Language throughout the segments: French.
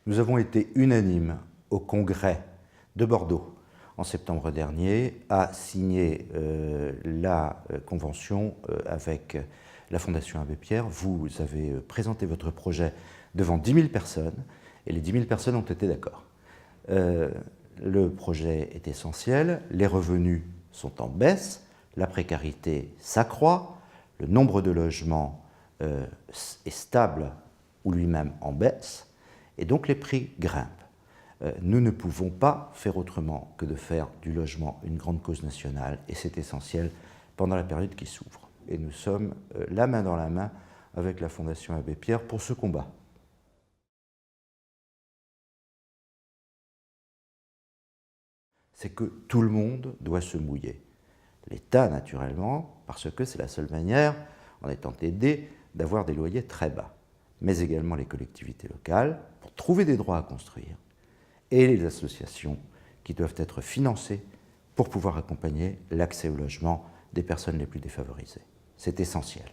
Nous avons été unanimes au Congrès de Bordeaux en septembre dernier à signer la convention avec la Fondation Abbé Pierre. Vous avez présenté votre projet devant 10 000 personnes et les 10 000 personnes ont été d'accord. Le projet est essentiel, les revenus sont en baisse, la précarité s'accroît, le nombre de logements est stable ou lui-même en baisse, et donc les prix grimpent. Nous ne pouvons pas faire autrement que de faire du logement une grande cause nationale, et c'est essentiel pendant la période qui s'ouvre. Et nous sommes la main dans la main avec la Fondation Abbé Pierre pour ce combat. C'est que tout le monde doit se mouiller. L'État, naturellement, parce que c'est la seule manière, en étant aidé, d'avoir des loyers très bas, mais également les collectivités locales, pour trouver des droits à construire, et les associations qui doivent être financées pour pouvoir accompagner l'accès au logement des personnes les plus défavorisées. C'est essentiel.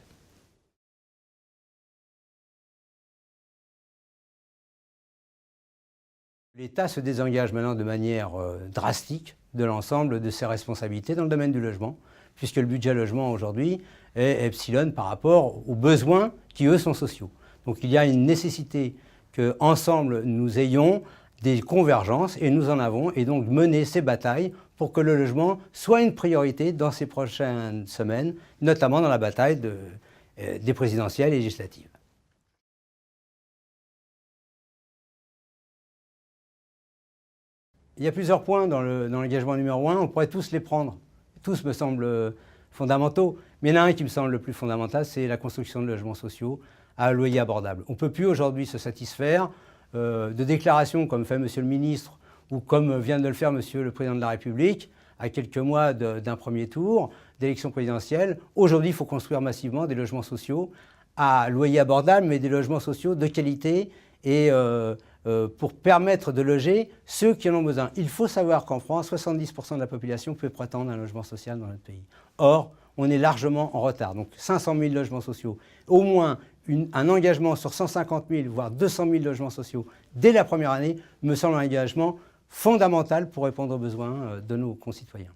L'État se désengage maintenant de manière drastique de l'ensemble de ses responsabilités dans le domaine du logement, puisque le budget logement aujourd'hui est epsilon par rapport aux besoins qui, eux, sont sociaux. Donc il y a une nécessité qu'ensemble nous ayons des convergences, et nous en avons, et donc mener ces batailles pour que le logement soit une priorité dans ces prochaines semaines, notamment dans la bataille des présidentielles et législatives. Il y a plusieurs points dans l'engagement numéro 1, on pourrait tous les prendre. Tous me semblent fondamentaux, mais il y en a un qui me semble le plus fondamental, c'est la construction de logements sociaux à loyer abordable. On ne peut plus aujourd'hui se satisfaire de déclarations comme fait Monsieur le ministre ou comme vient de le faire Monsieur le Président de la République à quelques mois d'un premier tour d'élection présidentielle. Aujourd'hui, il faut construire massivement des logements sociaux à loyer abordable, mais des logements sociaux de qualité et pour permettre de loger ceux qui en ont besoin. Il faut savoir qu'en France, 70% de la population peut prétendre un logement social dans notre pays. Or, on est largement en retard. Donc 500 000 logements sociaux, au moins un engagement sur 150 000, voire 200 000 logements sociaux dès la première année, me semble un engagement fondamental pour répondre aux besoins de nos concitoyens.